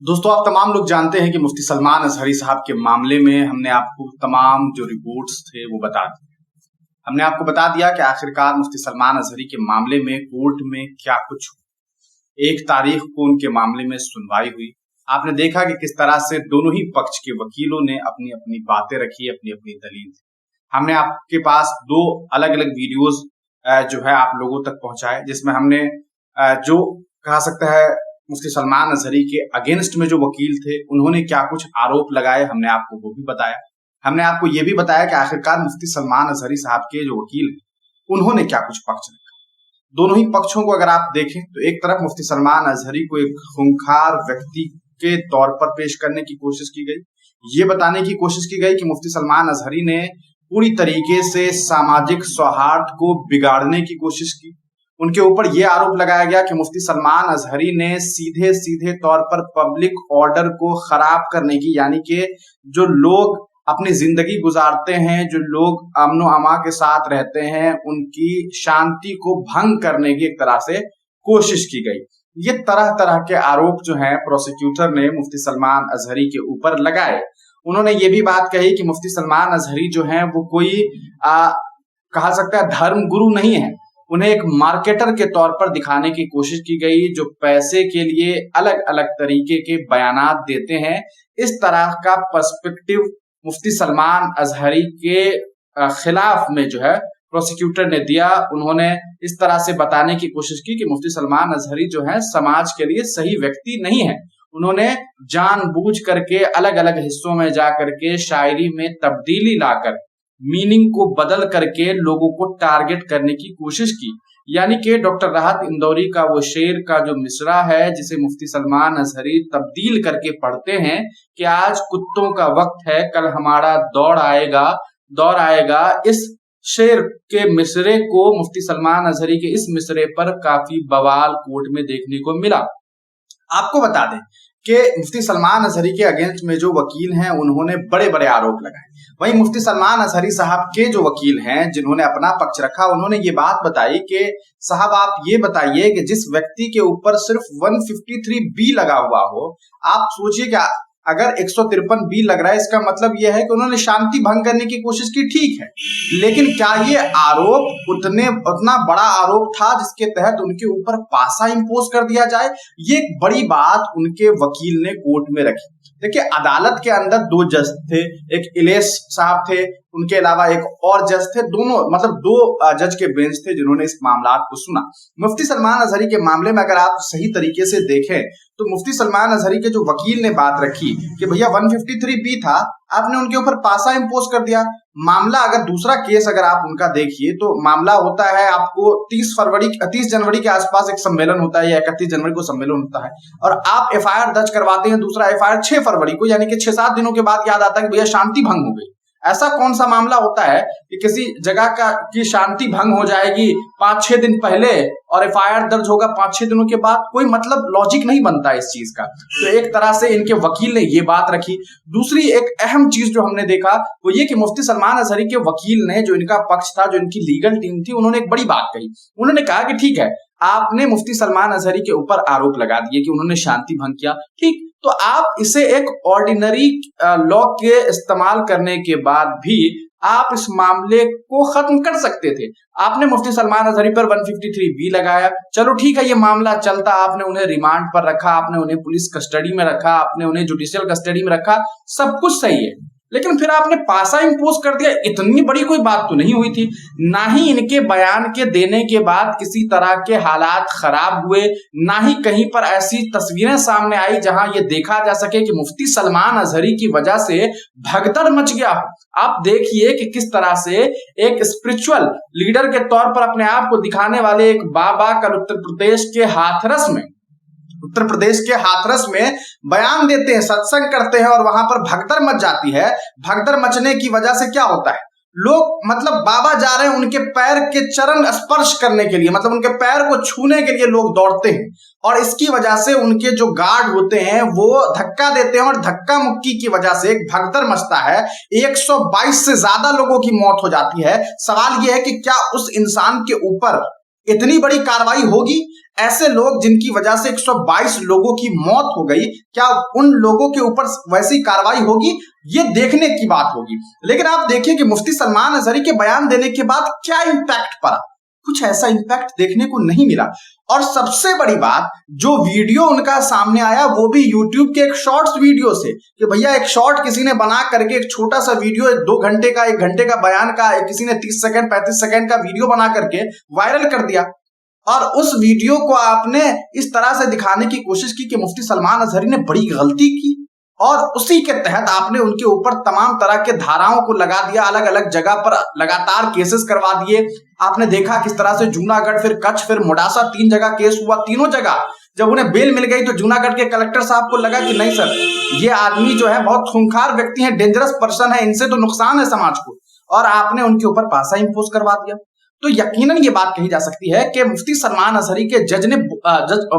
दोस्तों, आप तमाम लोग जानते हैं कि मुफ्ती सलमान अजहरी साहब के मामले में हमने आपको तमाम जो रिपोर्ट्स थे वो बता दिए। हमने आपको बता दिया कि आखिरकार मुफ्ती सलमान अजहरी के मामले में कोर्ट में क्या कुछ हुआ। 1 तारीख को उनके मामले में सुनवाई हुई। आपने देखा कि किस तरह से दोनों ही पक्ष के वकीलों ने अपनी अपनी बातें रखी, अपनी अपनी दलील। हमने आपके पास 2 अलग अलग वीडियोज जो है आप लोगों तक पहुंचाए, जिसमें हमने जो कहा सकता है मुफ्ती सलमान अजहरी के अगेंस्ट में जो वकील थे उन्होंने क्या कुछ आरोप लगाए, हमने आपको वो भी बताया। हमने आपको ये भी बताया कि आखिरकार मुफ्ती सलमान अजहरी साहब के जो वकील हैं उन्होंने क्या कुछ पक्ष रखा। दोनों ही पक्षों को अगर आप देखें तो एक तरफ मुफ्ती सलमान अजहरी को एक खूंखार व्यक्ति के तौर पर पेश करने की कोशिश की गई, ये बताने की कोशिश की गई कि मुफ्ती सलमान अजहरी ने पूरी तरीके से सामाजिक सौहार्द को बिगाड़ने की कोशिश की। उनके ऊपर यह आरोप लगाया गया कि मुफ्ती सलमान अजहरी ने सीधे सीधे तौर पर पब्लिक ऑर्डर को खराब करने की, यानी कि जो लोग अपनी जिंदगी गुजारते हैं, जो लोग अमनो अमा के साथ रहते हैं, उनकी शांति को भंग करने की एक तरह से कोशिश की गई। ये तरह तरह के आरोप जो हैं प्रोसिक्यूटर ने मुफ्ती सलमान अजहरी के ऊपर लगाए। उन्होंने ये भी बात कही कि मुफ्ती सलमान अजहरी जो हैं वो कोई कहा सकता है धर्म गुरु नहीं है। उन्हें एक मार्केटर के तौर पर दिखाने की कोशिश की गई, जो पैसे के लिए अलग अलग तरीके के बयानात देते हैं। इस तरह का पर्सपेक्टिव मुफ्ती सलमान अजहरी के खिलाफ में जो है प्रोसिक्यूटर ने दिया। उन्होंने इस तरह से बताने की कोशिश की कि मुफ्ती सलमान अजहरी जो है समाज के लिए सही व्यक्ति नहीं है। उन्होंने जानबूझ करके अलग अलग हिस्सों में जा करके शायरी में तब्दीली लाकर मीनिंग को बदल करके लोगों को टारगेट करने की कोशिश की। यानी कि डॉक्टर राहत इंदौरी का वो शेर का जो मिसरा है, जिसे मुफ्ती सलमान अजहरी तब्दील करके पढ़ते हैं कि आज कुत्तों का वक्त है, कल हमारा दौर आएगा। इस शेर के मिसरे को, मुफ्ती सलमान अजहरी के इस मिसरे पर काफी बवाल कोर्ट में देखने को मिला। आपको बता दें कि मुफ्ती सलमान अजहरी के अगेंस्ट में जो वकील हैं उन्होंने बड़े बड़े आरोप लगाए। वहीं मुफ्ती सलमान अजहरी साहब के जो वकील हैं जिन्होंने अपना पक्ष रखा, उन्होंने ये बात बताई कि साहब आप ये बताइए कि जिस व्यक्ति के ऊपर सिर्फ 153B लगा हुआ हो, आप सोचिए कि अगर 153B लग रहा है, इसका मतलब यह है कि उन्होंने शांति भंग करने की कोशिश की, ठीक है, लेकिन क्या ये आरोप उतना बड़ा आरोप था जिसके तहत उनके ऊपर पासा इंपोज कर दिया जाए? ये एक बड़ी बात उनके वकील ने कोर्ट में रखी। देखिए, अदालत के अंदर 2 जज थे, एक इलेश साहब थे, उनके अलावा एक और जज थे। दोनों मतलब 2 जज के बेंच थे जिन्होंने इस मामला को सुना। मुफ्ती सलमान अजहरी के मामले में अगर आप सही तरीके से देखें तो मुफ्ती सलमान अजहरी के जो वकील ने बात रखी कि भैया 153B था, आपने उनके ऊपर पासा इंपोज कर दिया। मामला अगर दूसरा केस अगर आप उनका देखिए तो मामला होता है, आपको 30 जनवरी के आसपास एक सम्मेलन होता है या 31 जनवरी को सम्मेलन होता है, और आप FIR दर्ज करवाते हैं। दूसरा FIR 6 फरवरी को, यानी कि 6-7 दिनों के बाद याद आता है कि भैया शांति भंग हो गई। ऐसा कौन सा मामला होता है कि किसी जगह की शांति भंग हो जाएगी 5-6 दिन पहले और FIR दर्ज होगा 5-6 दिनों के बाद? कोई मतलब लॉजिक नहीं बनता इस चीज का। तो एक तरह से इनके वकील ने ये बात रखी। दूसरी एक अहम चीज जो हमने देखा वो ये कि मुफ्ती सलमान अजहरी के वकील ने, जो इनका पक्ष था, जो इनकी लीगल टीम थी, उन्होंने एक बड़ी बात कही। उन्होंने कहा कि ठीक है, आपने मुफ्ती सलमान अजहरी के ऊपर आरोप लगा दिए कि उन्होंने शांति भंग किया, ठीक, तो आप इसे एक ऑर्डिनरी लॉ के इस्तेमाल करने के बाद भी आप इस मामले को खत्म कर सकते थे। आपने मुफ्ती सलमान अजहरी पर 153B लगाया, चलो ठीक है, ये मामला चलता, आपने उन्हें रिमांड पर रखा, आपने उन्हें पुलिस कस्टडी में रखा, आपने उन्हें जुडिशियल कस्टडी में रखा, सब कुछ सही है, लेकिन फिर आपने पासा इंपोज कर दिया। इतनी बड़ी कोई बात तो नहीं हुई थी। ना ही इनके बयान के देने के बाद किसी तरह के हालात खराब हुए, ना ही कहीं पर ऐसी तस्वीरें सामने आई जहां ये देखा जा सके कि मुफ्ती सलमान अजहरी की वजह से भगदड़ मच गया। आप देखिए कि किस तरह से एक स्पिरिचुअल लीडर के तौर पर अपने आप को दिखाने वाले एक बाबा कल उत्तर प्रदेश के हाथरस में बयान देते हैं, सत्संग करते हैं और वहां पर भगदड़ मच जाती है। भगदड़ मचने की वजह से क्या होता है, लोग मतलब बाबा जा रहे हैं, उनके पैर के चरण स्पर्श करने के लिए, मतलब उनके पैर को छूने के लिए लोग दौड़ते हैं, और इसकी वजह से उनके जो गार्ड होते हैं वो धक्का देते हैं, और धक्का मुक्की की वजह से एक भगदड़ मचता है। 122 से ज्यादा लोगों की मौत हो जाती है। सवाल यह है कि क्या उस इंसान के ऊपर इतनी बड़ी कार्रवाई होगी? ऐसे लोग जिनकी वजह से 122 लोगों की मौत हो गई, क्या उन लोगों के ऊपर वैसी कार्रवाई होगी? ये देखने की बात होगी। लेकिन आप देखिए कि मुफ्ती सलमान अजहरी के बयान देने के बाद क्या इंपैक्ट पड़ा। कुछ ऐसा इंपैक्ट देखने को नहीं मिला। और सबसे बड़ी बात, जो वीडियो उनका सामने आया वो भी यूट्यूब के एक शॉर्ट्स वीडियो से, कि भैया एक शॉर्ट किसी ने बना करके एक छोटा सा वीडियो, 2 घंटे का 1 घंटे का बयान का किसी ने 30 सेकंड 35 सेकंड का वीडियो बना करके वायरल कर दिया। और उस वीडियो को आपने इस तरह से दिखाने की कोशिश की कि मुफ्ती सलमान अजहरी ने बड़ी गलती की, और उसी के तहत आपने उनके ऊपर तमाम तरह के धाराओं को लगा दिया, अलग अलग जगह पर लगातार केसेस करवा दिए। आपने देखा किस तरह से जूनागढ़, फिर कच्छ, फिर मोडासा, 3 जगह केस हुआ। तीनों जगह जब उन्हें बेल मिल गई तो जूनागढ़ के कलेक्टर साहब को लगा कि नहीं सर, ये आदमी जो है बहुत खूंखार व्यक्ति है, डेंजरस पर्सन है, इनसे तो नुकसान है समाज को, और आपने उनके ऊपर पासा इंपोज करवा दिया। तो यकीनन ये बात कही जा सकती है कि मुफ्ती सलमान अजहरी के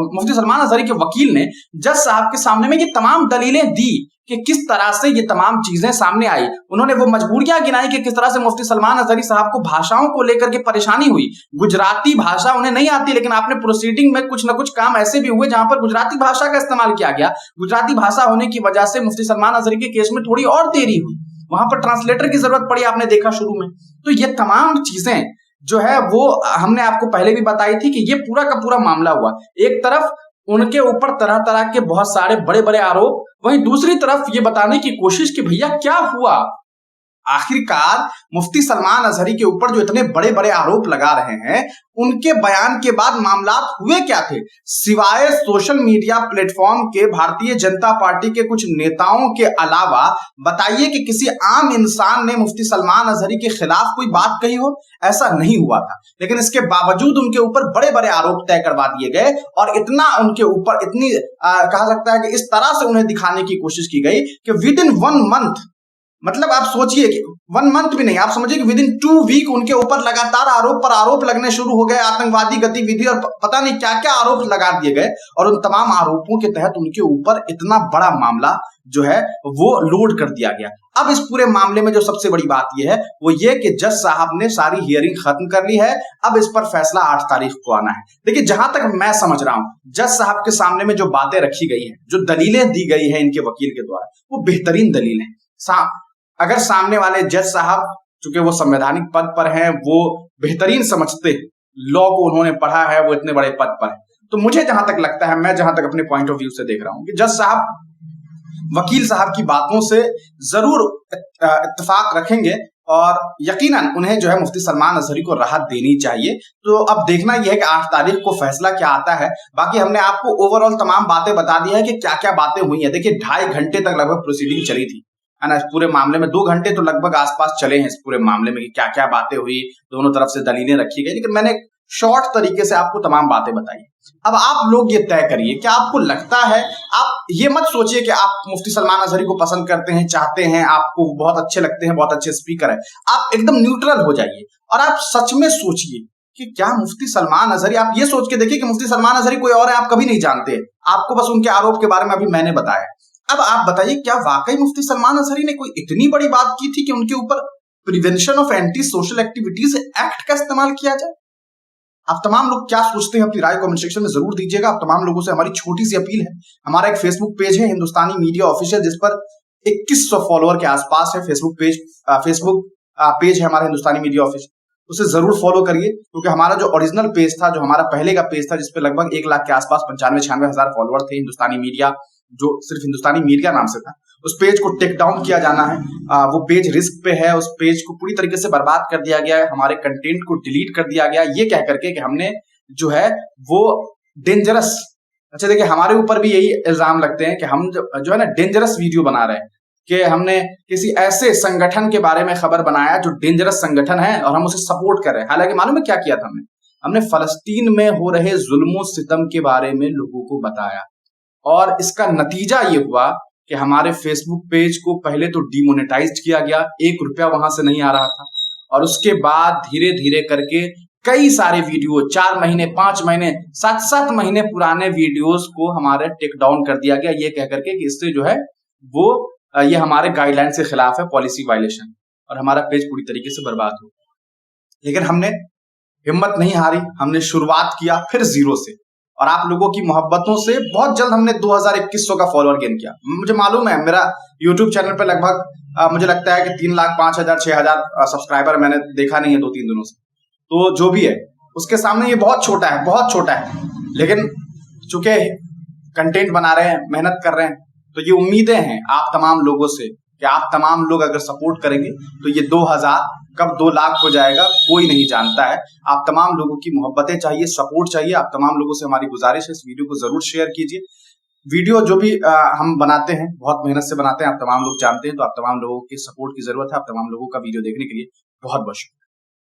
मुफ्ती सलमान अजहरी के वकील ने जज साहब के सामने में ये तमाम दलीलें दी कि किस तरह से ये तमाम चीजें सामने आई। उन्होंने वो मजबूरियां गिनाई कि किस तरह से मुफ्ती सलमान अजहरी साहब को भाषाओं को लेकर के परेशानी हुई। गुजराती भाषा उन्हें नहीं आती, लेकिन आपने प्रोसीडिंग में कुछ ना कुछ काम ऐसे भी हुए जहां पर गुजराती भाषा का इस्तेमाल किया गया। गुजराती भाषा होने की वजह से मुफ्ती सलमान अजहरी के केस में थोड़ी और देरी हुई, वहां पर ट्रांसलेटर की जरूरत पड़ी, आपने देखा शुरू में। तो ये तमाम चीजें जो है वो हमने आपको पहले भी बताई थी कि ये पूरा का पूरा मामला हुआ। एक तरफ उनके ऊपर तरह तरह के बहुत सारे बड़े बड़े आरोप, वहीं दूसरी तरफ ये बताने की कोशिश कि भैया क्या हुआ। आखिरकार मुफ्ती सलमान अजहरी के ऊपर जो इतने बड़े बड़े आरोप लगा रहे हैं, उनके बयान के बाद मामलात हुए क्या थे? सिवाय सोशल मीडिया प्लेटफॉर्म के भारतीय जनता पार्टी के कुछ नेताओं के अलावा बताइए कि किसी आम इंसान ने मुफ्ती सलमान अजहरी के खिलाफ कोई बात कही हो? ऐसा नहीं हुआ था। लेकिन इसके बावजूद उनके ऊपर बड़े बड़े आरोप तय करवा दिए गए, और इतना उनके ऊपर इतनी कहा सकता है कि इस तरह से उन्हें दिखाने की कोशिश की गई कि विद इन 1 मंथ, मतलब आप सोचिए कि 1 मंथ भी नहीं, आप समझिए कि विद इन 2 वीक उनके ऊपर लगातार आरोप पर आरोप लगने शुरू हो गए, आतंकवादी गतिविधि और पता नहीं क्या क्या आरोप लगा दिए गए। और उन तमाम आरोपों के तहत उनके ऊपर इतना बड़ा मामला जो है वो लोड कर दिया गया। अब इस पूरे मामले में जो सबसे बड़ी बात यह है वो ये कि जज साहब ने सारी हियरिंग खत्म कर ली है। अब इस पर फैसला 8 तारीख को आना है। देखिए, जहां तक मैं समझ रहा हूं, जज साहब के सामने में जो बातें रखी गई हैं, जो दलीलें दी गई हैं इनके वकील के द्वारा, वो बेहतरीन दलील है। अगर सामने वाले जज साहब, चूंकि वो संवैधानिक पद पर हैं, वो बेहतरीन समझते हैं, लॉ को उन्होंने पढ़ा है, वो इतने बड़े पद पर है, तो मुझे जहां तक लगता है, मैं जहां तक अपने पॉइंट ऑफ व्यू से देख रहा हूं कि जज साहब वकील साहब की बातों से जरूर इत्तेफाक रखेंगे, और यकीनन उन्हें जो है मुफ्ती सलमान अजहरी को राहत देनी चाहिए। तो अब देखना यह है कि 8 तारीख को फैसला क्या आता है। बाकी हमने आपको ओवरऑल तमाम बातें बता दी है कि क्या क्या बातें हुई है। देखिए, 2.5 घंटे तक लगभग प्रोसीडिंग चली थी, है ना, इस पूरे मामले में 2 घंटे तो लगभग आसपास चले हैं इस पूरे मामले में कि क्या क्या बातें हुई, दोनों तरफ से दलीलें रखी गई, लेकिन मैंने शॉर्ट तरीके से आपको तमाम बातें बताई। अब आप लोग ये तय करिए, क्या आपको लगता है, आप ये मत सोचिए कि आप मुफ्ती सलमान अजहरी को पसंद करते हैं, चाहते हैं, आपको बहुत अच्छे लगते हैं, बहुत अच्छे स्पीकर है, आप एकदम न्यूट्रल हो जाइए और आप सच में सोचिए कि क्या मुफ्ती सलमान अजहरी, आप ये सोच के देखिए कि मुफ्ती सलमान अजहरी कोई और है, आप कभी नहीं जानते, आपको बस उनके आरोप के बारे में अभी मैंने बताया। अब आप बताइए, क्या वाकई मुफ्ती सलमान अजहरी ने कोई इतनी बड़ी बात की थी कि उनके ऊपर prevention of anti social activities act का इस्तेमाल किया जाए? आप तमाम लोग क्या सोचते हैं अपनी राय कमेंट सेक्शन में जरूर दीजिएगा। आप तमाम लोगों से हमारी छोटी सी अपील है, हमारा एक फेसबुक पेज है हिंदुस्तानी मीडिया ऑफिशियल, जिस पर 2100 फॉलोअर के आसपास है। फेसबुक पेज है हमारा हिंदुस्तानी मीडिया ऑफिशियल, उसे जरूर फॉलो करिए, क्योंकि हमारा जो ओरिजिनल पेज था, जो हमारा पहले का पेज था, जिसपे लगभग 1 लाख के आसपास 95-96 हजार फॉलोअर थे, हिंदुस्तानी मीडिया, जो सिर्फ हिंदुस्तानी मीडिया नाम से था, उस पेज को टेक डाउन किया जाना है। वो पेज रिस्क पे है, उस पेज को पूरी तरीके से बर्बाद कर दिया गया है, हमारे कंटेंट को डिलीट कर दिया गया, ये कह करके कि हमने जो है वो डेंजरस, अच्छा देखिए, हमारे ऊपर भी यही इल्जाम लगते हैं कि हम जो है ना डेंजरस वीडियो बना रहे हैं, कि हमने किसी ऐसे संगठन के बारे में खबर बनाया जो डेंजरस संगठन है और हम उसे सपोर्ट कर रहे हैं। हालांकि मालूम है क्या किया था हमने फलस्तीन में हो रहे जुल्म सितम के बारे में लोगों को बताया, और इसका नतीजा ये हुआ कि हमारे फेसबुक पेज को पहले तो डिमोनेटाइज किया गया, 1 रुपया वहां से नहीं आ रहा था, और उसके बाद धीरे धीरे करके कई सारे वीडियो, 4 महीने 5 महीने 7-7 महीने पुराने वीडियोस को हमारे टेक डाउन कर दिया गया, ये कह करके कि इससे जो है वो ये हमारे गाइडलाइन से खिलाफ है, पॉलिसी वायलेशन, और हमारा पेज पूरी तरीके से बर्बाद हो गया। लेकिन हमने हिम्मत नहीं हारी, हमने शुरुआत किया फिर 0 से, और आप लोगों की मोहब्बतों से बहुत जल्द हमने 2100 का फॉलोअर गेन किया। मुझे मालूम है मेरा यूट्यूब चैनल पे लगभग मुझे लगता है कि 3 लाख 5,000 6,000 सब्सक्राइबर मैंने देखा नहीं है 2-3 दिनों से। तो जो भी है उसके सामने ये बहुत छोटा है, बहुत छोटा है। लेकिन चूंकि कंटेंट बना रहे हैं, मेहनत कर रहे हैं, तो ये उम्मीदें हैं आप तमाम लोगों से कि आप तमाम लोग अगर सपोर्ट करेंगे तो ये 2000 कब 2 लाख हो जाएगा कोई नहीं जानता है। आप तमाम लोगों की मोहब्बतें चाहिए, सपोर्ट चाहिए। आप तमाम लोगों से हमारी गुजारिश है, इस वीडियो को जरूर शेयर कीजिए। वीडियो जो भी हम बनाते हैं बहुत मेहनत से बनाते हैं, आप तमाम लोग जानते हैं। तो आप तमाम लोगों के सपोर्ट की जरूरत है। आप तमाम लोगों का वीडियो देखने के लिए बहुत बहुत शुक्रिया।